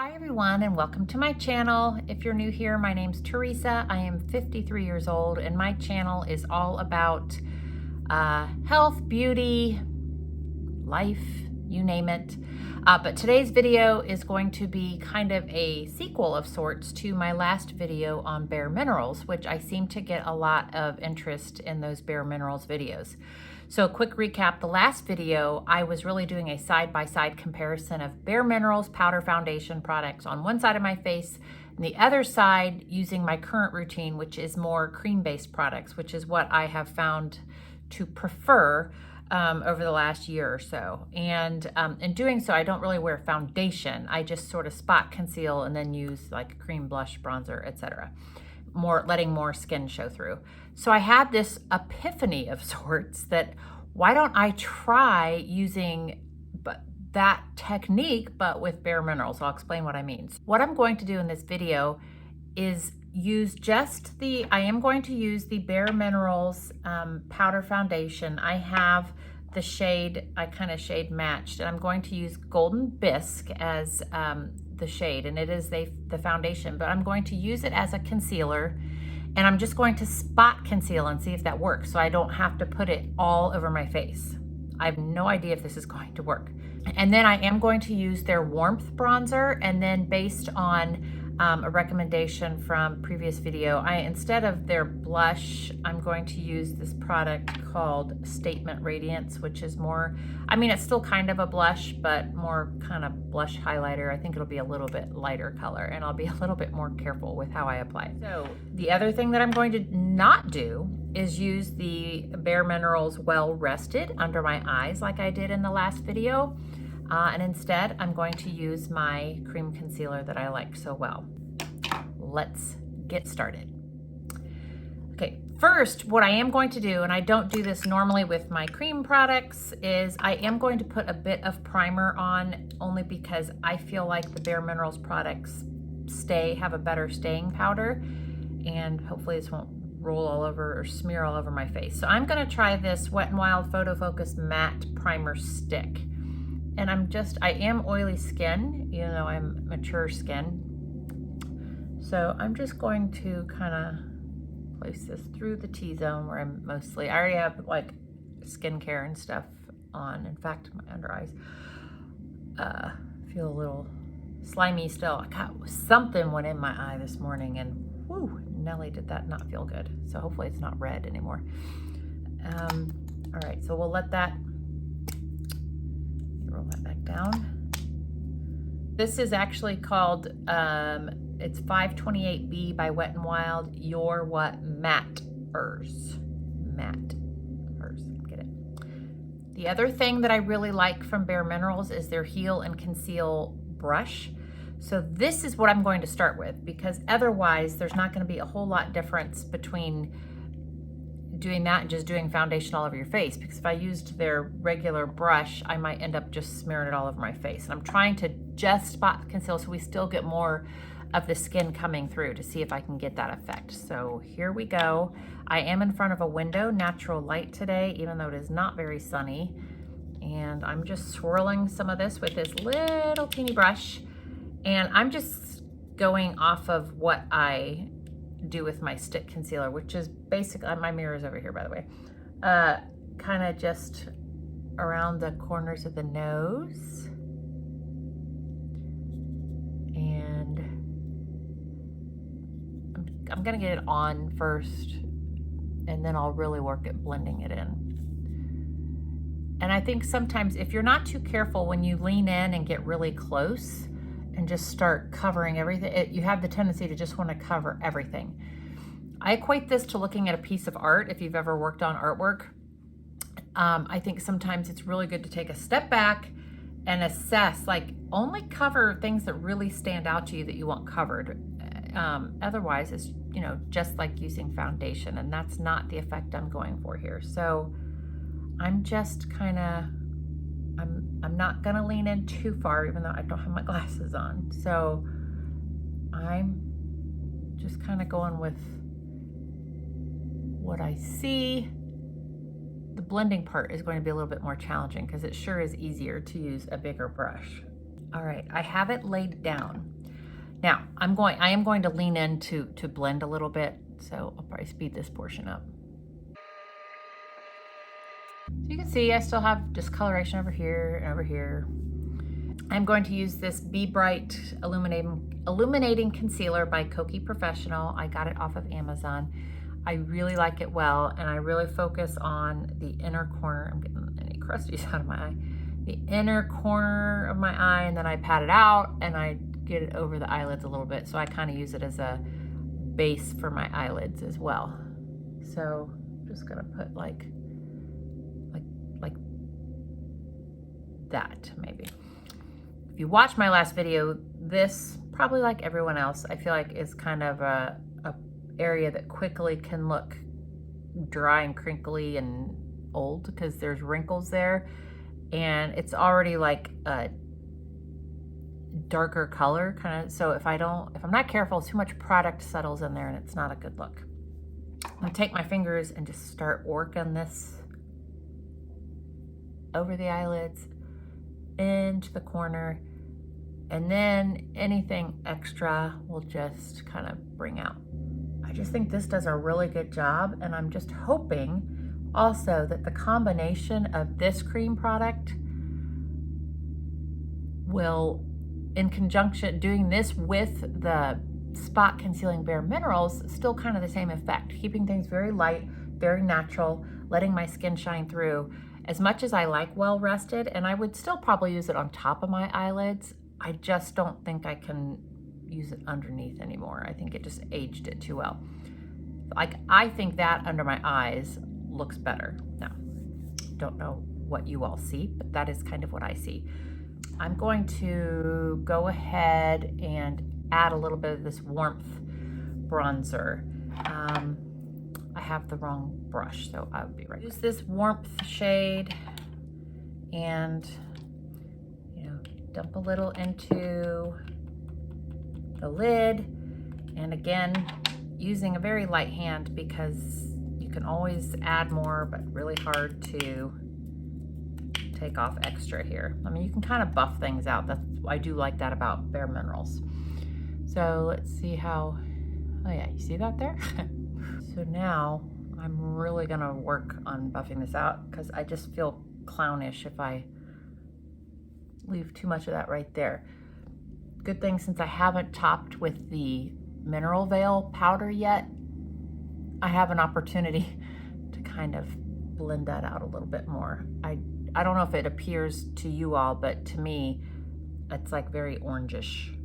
Hi everyone and welcome to my channel. If you're new here, my name's Teresa. I am 53 years old and my channel is all about health, beauty, life, you name it. But today's video is going to be kind of a sequel of sorts to my last video on Bare Minerals, which I seem to get a lot of interest in those Bare Minerals videos. So a quick recap, the last video, I was really doing a side-by-side comparison of Bare Minerals powder foundation products on one side of my face, and the other side using my current routine, which is more cream-based products, which is what I have found to prefer over the last year or so. And in doing so, I don't really wear foundation. I just sort of spot conceal and then use like cream, blush, bronzer, etc. Letting more skin show through. So I had this epiphany of sorts that why don't I try using that technique, but with Bare Minerals. I'll explain what I mean. What I'm going to do in this video is use I am going to use the Bare Minerals powder foundation. I have the shade, I kind of shade matched, and I'm going to use Golden Bisque as the shade, and it is the foundation, but I'm going to use it as a concealer, and I'm just going to spot conceal and see if that works so I don't have to put it all over my face. I have no idea if this is going to work. And then I am going to use their warmth bronzer, and then based on a recommendation from previous video, instead of their blush, I'm going to use this product called Statement Radiance, which is more, I mean, it's still kind of a blush, but more kind of blush highlighter. I think it'll be a little bit lighter color, and I'll be a little bit more careful with how I apply it. So the other thing that I'm going to not do is use the Bare Minerals Well Rested under my eyes like I did in the last video. And instead, I'm going to use my cream concealer that I like so well. Let's get started. Okay, first, what I am going to do, and I don't do this normally with my cream products, is I am going to put a bit of primer on, only because I feel like the Bare Minerals products have a better staying powder, and hopefully this won't roll all over or smear all over my face. So I'm gonna try this Wet n Wild Photofocus Matte Primer Stick. And I am oily skin, even though I'm mature skin. So I'm just going to kind of place this through the T-zone where I already have like skincare and stuff on. In fact, my under eyes feel a little slimy still. I got something went in my eye this morning, and whoo, Nelly, did that not feel good. So hopefully it's not red anymore. All right, so we'll let that roll that back down. This is actually called, it's 528B by Wet n Wild, Your What Matters. Matters, get it. The other thing that I really like from Bare Minerals is their Heal and Conceal brush. So this is what I'm going to start with, because otherwise there's not going to be a whole lot difference between doing that and just doing foundation all over your face, because if I used their regular brush, I might end up just smearing it all over my face. And I'm trying to just spot conceal so we still get more of the skin coming through to see if I can get that effect. So here we go. I am in front of a window, natural light today, even though it is not very sunny. And I'm just swirling some of this with this little teeny brush. And I'm just going off of what I do with my stick concealer, which is basically, my mirror is over here, by the way, kind of just around the corners of the nose, and I'm gonna get it on first, and then I'll really work at blending it in. And I think sometimes if you're not too careful, when you lean in and get really close and just start covering everything, you have the tendency to just want to cover everything. I equate this to looking at a piece of art. If you've ever worked on artwork, I think sometimes it's really good to take a step back and assess, like only cover things that really stand out to you that you want covered. Otherwise, it's just like using foundation, and that's not the effect I'm going for here. So I'm just kind of, I'm not gonna lean in too far, even though I don't have my glasses on. So I'm just kind of going with what I see. The blending part is going to be a little bit more challenging because it sure is easier to use a bigger brush. All right, I have it laid down. Now, I am going to lean in to blend a little bit, so I'll probably speed this portion up. So you can see I still have discoloration over here and over here. I'm going to use this Be Bright Illuminating Concealer by Kokie Professional. I got it off of Amazon. I really like it well, and I really focus on the inner corner. I'm getting any crusties out of my eye. The inner corner of my eye, and then I pat it out and I get it over the eyelids a little bit. So I kind of use it as a base for my eyelids as well. So I'm just gonna put like that maybe. If you watched my last video, this, probably like everyone else, I feel like is kind of a area that quickly can look dry and crinkly and old because there's wrinkles there, and it's already like a darker color kind of. So if I'm not careful, too much product settles in there and it's not a good look. I'm gonna take my fingers and just start working this over the eyelids, into the corner, and then anything extra will just kind of bring out. I just think this does a really good job, and I'm just hoping also that the combination of this cream product will, in conjunction, doing this with the spot concealing Bare Minerals, still kind of the same effect, keeping things very light, very natural, letting my skin shine through. As much as I like Well Rested, and I would still probably use it on top of my eyelids, I just don't think I can use it underneath anymore. I think it just aged it too well. Like, I think that under my eyes looks better. Now, don't know what you all see, but that is kind of what I see. I'm going to go ahead and add a little bit of this warmth bronzer. I have the wrong brush, so I'll be right. Use this warmth shade and, you know, dump a little into the lid. And again, using a very light hand because you can always add more, but really hard to take off extra here. I mean, you can kind of buff things out. I do like that about Bare Minerals. So let's see how, oh yeah, you see that there? So now I'm really gonna work on buffing this out because I just feel clownish if I leave too much of that right there. Good thing, since I haven't topped with the Mineral Veil powder yet, I have an opportunity to kind of blend that out a little bit more. I don't know if it appears to you all, but to me, it's like very orangish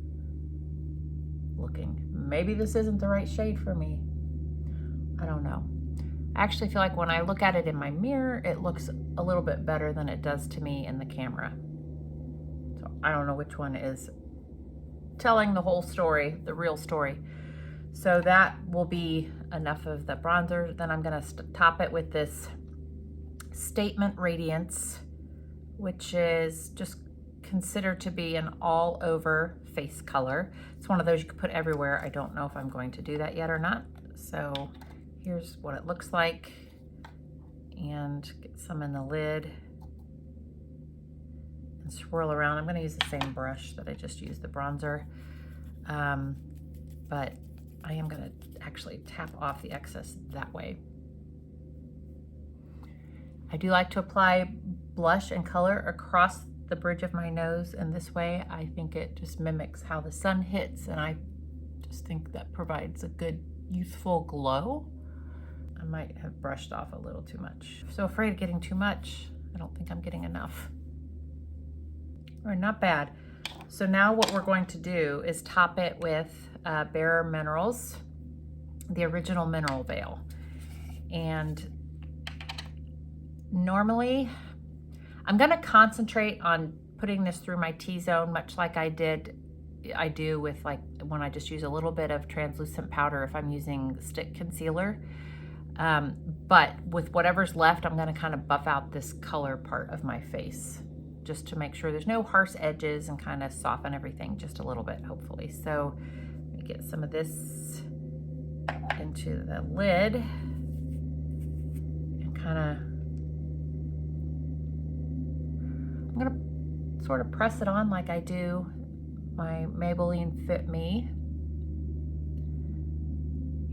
looking. Maybe this isn't the right shade for me. I don't know. I actually feel like when I look at it in my mirror, it looks a little bit better than it does to me in the camera. So I don't know which one is telling the whole story, the real story. So that will be enough of the bronzer. Then I'm gonna top it with this Statement Radiance, which is just considered to be an all over face color. It's one of those you can put everywhere. I don't know if I'm going to do that yet or not. So here's what it looks like, and get some in the lid and swirl around. I'm going to use the same brush that I just used the bronzer, but I am going to actually tap off the excess that way. I do like to apply blush and color across the bridge of my nose in this way. I think it just mimics how the sun hits, and I just think that provides a good youthful glow. I might have brushed off a little too much. I'm so afraid of getting too much. I don't think I'm getting enough. All right, not bad. So now what we're going to do is top it with Bare Minerals, the original Mineral Veil. And normally, I'm gonna concentrate on putting this through my T-zone, much like I do with, like, when I just use a little bit of translucent powder if I'm using stick concealer. But with whatever's left, I'm gonna kind of buff out this color part of my face just to make sure there's no harsh edges and kind of soften everything just a little bit, hopefully. So let me get some of this into the lid and kind of, I'm gonna sort of press it on like I do my Maybelline Fit Me.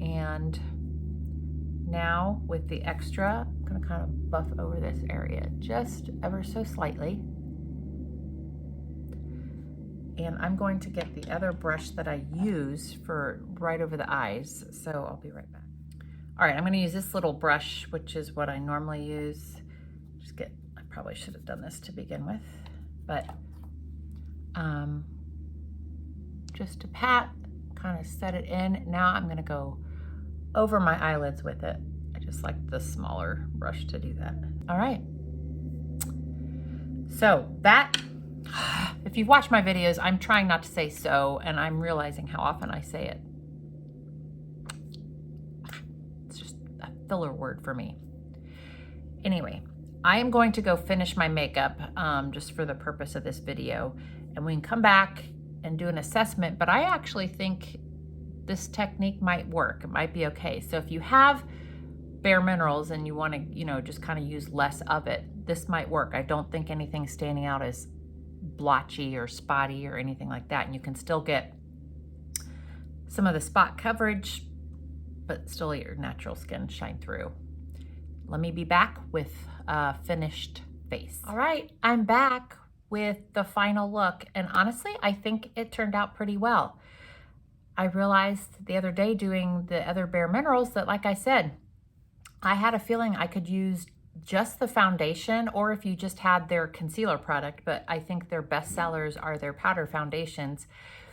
And now with the extra, I'm gonna kind of buff over this area just ever so slightly. And I'm going to get the other brush that I use for right over the eyes. So I'll be right back. All right, I'm gonna use this little brush, which is what I normally use. I probably should have done this to begin with, but just to pat, kind of set it in. Now I'm gonna go over my eyelids with it. I just like the smaller brush to do that. All right. So that, if you've watched my videos, I'm trying not to say so, and I'm realizing how often I say it. It's just a filler word for me. Anyway, I am going to go finish my makeup just for the purpose of this video, and we can come back and do an assessment, but I actually think this technique might work. It might be okay. So if you have Bare Minerals and you want to, just kind of use less of it, this might work. I don't think anything's standing out as blotchy or spotty or anything like that. And you can still get some of the spot coverage, but still let your natural skin shine through. Let me be back with a finished face. All right, I'm back with the final look. And honestly, I think it turned out pretty well. I realized the other day doing the other Bare Minerals that, like I said, I had a feeling I could use just the foundation, or if you just had their concealer product, but I think their best sellers are their powder foundations.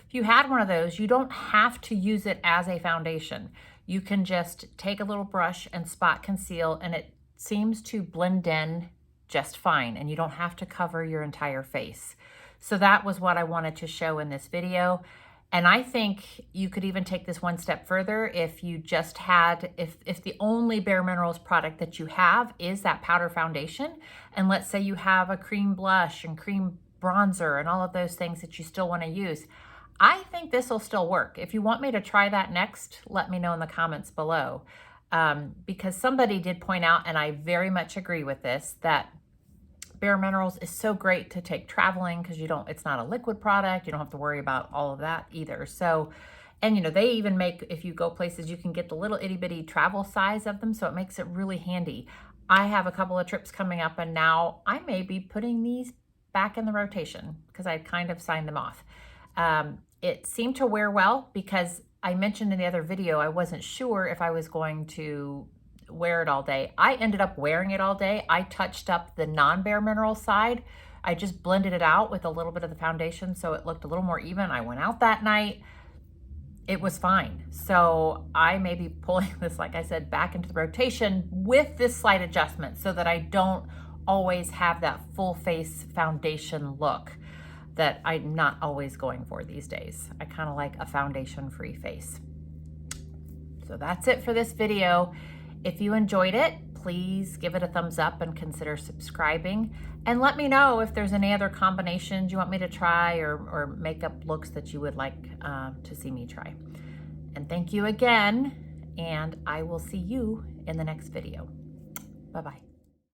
If you had one of those, you don't have to use it as a foundation. You can just take a little brush and spot conceal, and it seems to blend in just fine, and you don't have to cover your entire face. So that was what I wanted to show in this video. And I think you could even take this one step further if you just had, if the only Bare Minerals product that you have is that powder foundation, and let's say you have a cream blush and cream bronzer and all of those things that you still want to use, I think this will still work. If you want me to try that next, let me know in the comments below. Because somebody did point out, and I very much agree with this, that Bare Minerals is so great to take traveling because it's not a liquid product. You don't have to worry about all of that either. So, and they even make, if you go places, you can get the little itty bitty travel size of them. So it makes it really handy. I have a couple of trips coming up, and now I may be putting these back in the rotation because I kind of signed them off. It seemed to wear well because I mentioned in the other video, I wasn't sure if I was going to wear it all day. I ended up wearing it all day. I touched up the non-Bare Minerals side. I just blended it out with a little bit of the foundation so it looked a little more even. I went out that night. It was fine. So I may be pulling this, like I said, back into the rotation with this slight adjustment so that I don't always have that full face foundation look that I'm not always going for these days. I kind of like a foundation-free face. So that's it for this video. If you enjoyed it, please give it a thumbs up and consider subscribing. And let me know if there's any other combinations you want me to try or makeup looks that you would like to see me try. And thank you again, and I will see you in the next video. Bye-bye.